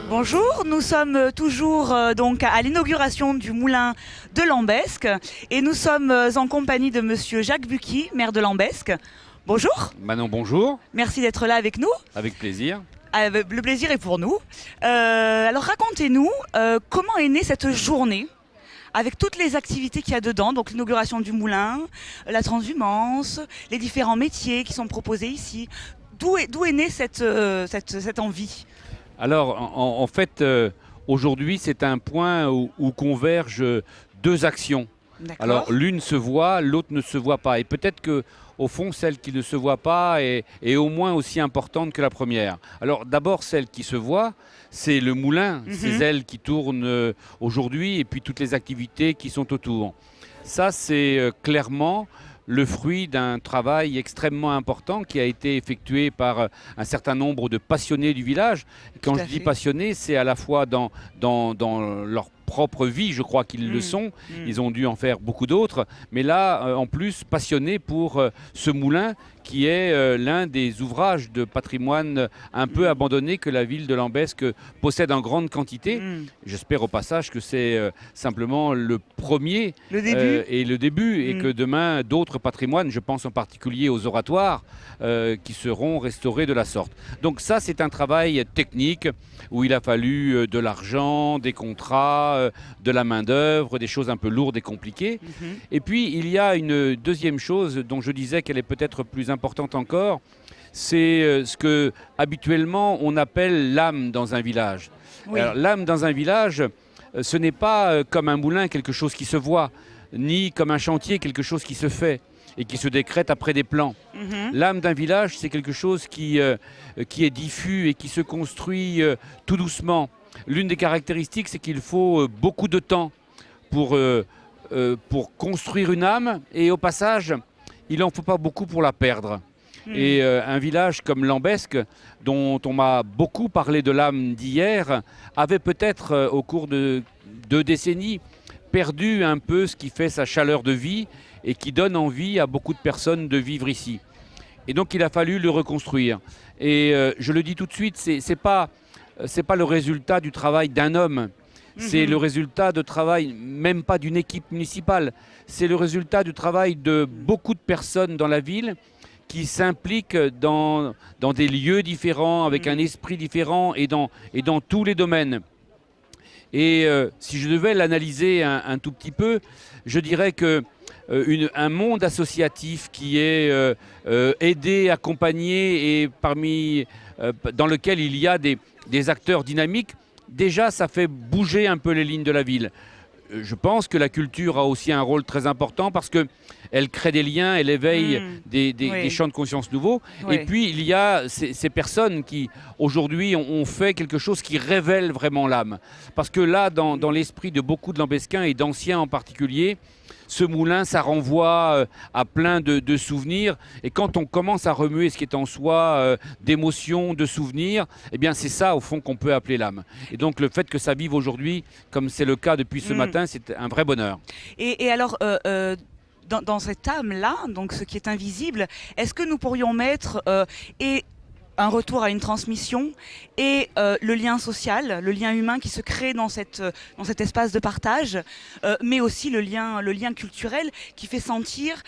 Bonjour, nous sommes toujours donc à l'inauguration du moulin de Lambesc et nous sommes en compagnie de monsieur Jacques Bucchi, maire de Lambesc. Bonjour. Manon, bonjour. Merci d'être là avec nous. Avec plaisir. Le plaisir est pour nous. Alors racontez-nous comment est née cette journée avec toutes les activités qu'il y a dedans, donc l'inauguration du moulin, la transhumance, les différents métiers qui sont proposés ici. D'où est née cette envie ? Alors, en fait, aujourd'hui, c'est un point où convergent deux actions. Alors, l'une se voit, l'autre ne se voit pas. Et peut-être que, au fond, celle qui ne se voit pas est au moins aussi importante que la première. Alors, d'abord, celle qui se voit, c'est le moulin, ces ailes qui tournent aujourd'hui, et puis toutes les activités qui sont autour. Ça, c'est clairement le fruit d'un travail extrêmement important qui a été effectué par un certain nombre de passionnés du village. Quand je dis passionnés, c'est à la fois dans leur propre vie, je crois qu'ils le sont. Ils ont dû en faire beaucoup d'autres. Mais là, en plus, passionnés pour ce moulin qui est l'un des ouvrages de patrimoine un peu abandonné que la ville de Lambesc possède en grande quantité. J'espère au passage que c'est simplement le premier et le début et que demain d'autres patrimoines, je pense en particulier aux oratoires, qui seront restaurés de la sorte. Donc ça, c'est un travail technique où il a fallu de l'argent, des contrats, de la main-d'œuvre, des choses un peu lourdes et compliquées. Et puis, il y a une deuxième chose dont je disais qu'elle est peut-être plus importante encore, c'est ce que habituellement on appelle l'âme dans un village. L'âme dans un village, ce n'est pas comme un moulin quelque chose qui se voit, ni comme un chantier quelque chose qui se fait et qui se décrète après des plans. L'âme d'un village, c'est quelque chose qui est diffus et qui se construit tout doucement. L'une des caractéristiques, c'est qu'il faut beaucoup de temps pour construire une âme et au passage, il n'en faut pas beaucoup pour la perdre. Et un village comme Lambesc, dont on m'a beaucoup parlé de l'âme d'hier, avait peut-être au cours de 2 décennies perdu un peu ce qui fait sa chaleur de vie et qui donne envie à beaucoup de personnes de vivre ici. Et donc il a fallu le reconstruire. Et je le dis tout de suite, c'est pas le résultat du travail d'un homme. C'est le résultat de travail, même pas d'une équipe municipale. C'est le résultat du travail de beaucoup de personnes dans la ville qui s'impliquent dans des lieux différents, avec un esprit différent et dans tous les domaines. Et si je devais l'analyser un tout petit peu, je dirais que un monde associatif qui est aidé, accompagné et dans lequel il y a des acteurs dynamiques, déjà ça fait bouger un peu les lignes de la ville. Je pense que la culture a aussi un rôle très important parce qu'elle crée des liens, elle éveille des champs de conscience nouveaux. Et puis il y a ces personnes qui aujourd'hui ont fait quelque chose qui révèle vraiment l'âme. Parce que là, dans l'esprit de beaucoup de Lambesquins et d'anciens en particulier, ce moulin, ça renvoie à plein de souvenirs. Et quand on commence à remuer ce qui est en soi d'émotions, de souvenirs, eh bien c'est ça au fond qu'on peut appeler l'âme. Et donc le fait que ça vive aujourd'hui, comme c'est le cas depuis ce matin, c'est un vrai bonheur. Et alors, dans cette âme-là, donc ce qui est invisible, est-ce que nous pourrions mettre un retour à une transmission et le lien social, le lien humain qui se crée dans cet espace de partage, mais aussi le lien culturel qui fait sentir,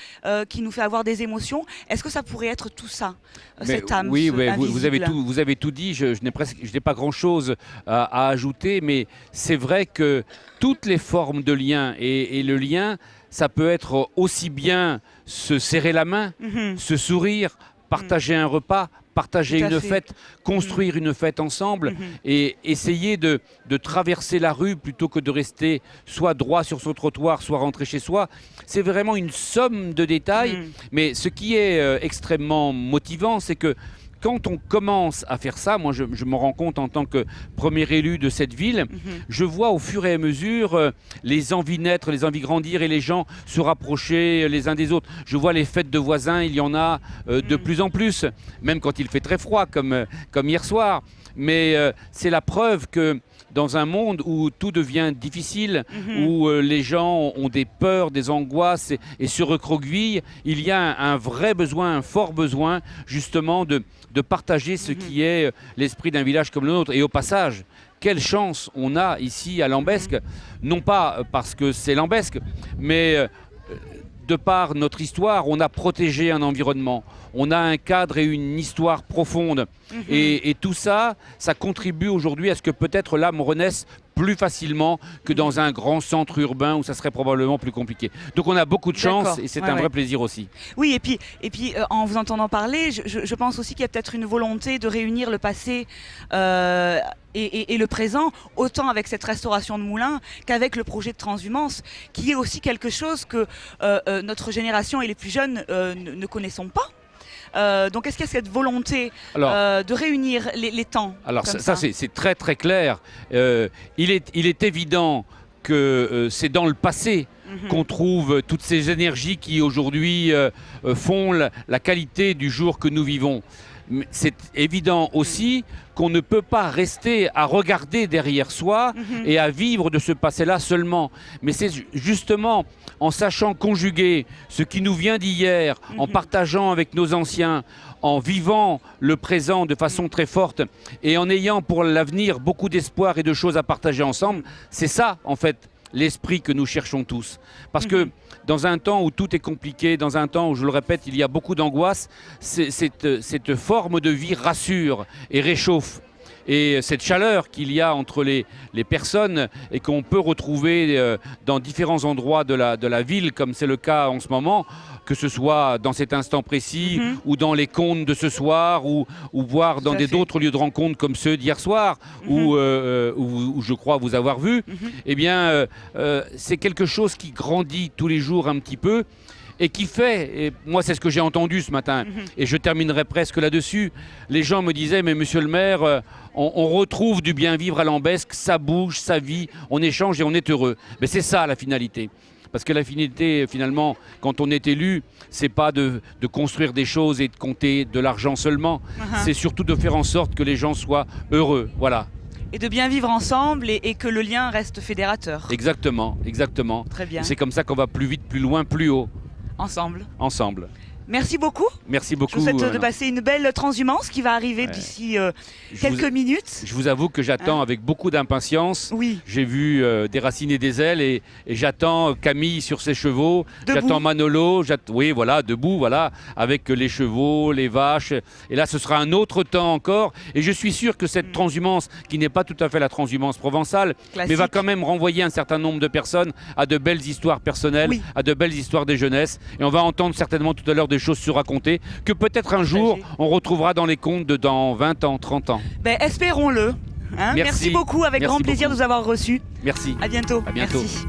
qui nous fait avoir des émotions. Est-ce que ça pourrait être tout ça, cette âme invisible ? Vous avez tout dit, je n'ai pas grand-chose à ajouter, mais c'est vrai que toutes les formes de lien, et le lien, ça peut être aussi bien se serrer la main, se sourire, partager un repas, partager une fête, construire une fête ensemble et essayer de traverser la rue plutôt que de rester soit droit sur son trottoir, soit rentrer chez soi. C'est vraiment une somme de détails, mais ce qui est extrêmement motivant, c'est que quand on commence à faire ça, moi je me rends compte en tant que premier élu de cette ville, je vois au fur et à mesure les envies naître, les envies grandir et les gens se rapprocher les uns des autres. Je vois les fêtes de voisins, il y en a de plus en plus, même quand il fait très froid comme hier soir. Mais c'est la preuve que dans un monde où tout devient difficile, où les gens ont des peurs, des angoisses et se recroquevillent, il y a un vrai besoin, un fort besoin justement de partager ce qui est l'esprit d'un village comme le nôtre. Et au passage, quelle chance on a ici à Lambesc, non pas parce que c'est Lambesc, mais de par notre histoire, on a protégé un environnement, on a un cadre et une histoire profonde. Et tout ça, ça contribue aujourd'hui à ce que peut-être l'âme renaisse plus facilement que dans un grand centre urbain où ça serait probablement plus compliqué. Donc on a beaucoup de chance et c'est un vrai plaisir aussi. Oui, et puis en vous entendant parler, je pense aussi qu'il y a peut-être une volonté de réunir le passé et le présent, autant avec cette restauration de moulins qu'avec le projet de transhumance, qui est aussi quelque chose que notre génération et les plus jeunes ne connaissons pas. Donc est-ce qu'il y a cette volonté de réunir les temps? Alors ça c'est très très clair. Il est évident que c'est dans le passé qu'on trouve toutes ces énergies qui aujourd'hui font la qualité du jour que nous vivons. C'est évident aussi qu'on ne peut pas rester à regarder derrière soi et à vivre de ce passé-là seulement. Mais c'est justement en sachant conjuguer ce qui nous vient d'hier, en partageant avec nos anciens, en vivant le présent de façon très forte et en ayant pour l'avenir beaucoup d'espoir et de choses à partager ensemble, c'est ça en fait l'esprit que nous cherchons tous. Parce que dans un temps où tout est compliqué, dans un temps où, je le répète, il y a beaucoup d'angoisse, cette forme de vie rassure et réchauffe. Et cette chaleur qu'il y a entre les personnes et qu'on peut retrouver dans différents endroits de la ville, comme c'est le cas en ce moment, que ce soit dans cet instant précis ou dans les contes de ce soir ou voire dans d'autres lieux de rencontre comme ceux d'hier soir où je crois vous avoir vu, eh bien c'est quelque chose qui grandit tous les jours un petit peu et qui fait, et moi c'est ce que j'ai entendu ce matin, et je terminerai presque là-dessus, les gens me disaient, mais monsieur le maire, on retrouve du bien vivre à Lambesc, ça bouge, ça vit, on échange et on est heureux. Mais c'est ça la finalité. Parce que la finalité, finalement, quand on est élu, c'est pas de construire des choses et de compter de l'argent seulement, c'est surtout de faire en sorte que les gens soient heureux, voilà. Et de bien vivre ensemble et que le lien reste fédérateur. Exactement, exactement. Très bien. C'est comme ça qu'on va plus vite, plus loin, plus haut. Ensemble. Ensemble. Merci beaucoup. Merci beaucoup. Je vous souhaite de passer une belle transhumance qui va arriver d'ici quelques minutes. Je vous avoue que j'attends avec beaucoup d'impatience. Oui. J'ai vu déraciner des ailes et j'attends Camille sur ses chevaux. J'attends Manolo. Oui, voilà, debout, voilà, avec les chevaux, les vaches. Et là, ce sera un autre temps encore. Et je suis sûr que cette transhumance, qui n'est pas tout à fait la transhumance provençale, mais va quand même renvoyer un certain nombre de personnes à de belles histoires personnelles, à de belles histoires des jeunesses. Et on va entendre certainement tout à l'heure des choses se raconter, que peut-être un jour on retrouvera dans les contes de dans 20 ans, 30 ans. Ben, espérons-le. Hein. Merci beaucoup, avec grand plaisir de vous avoir reçus. Merci. À bientôt. À bientôt. Merci.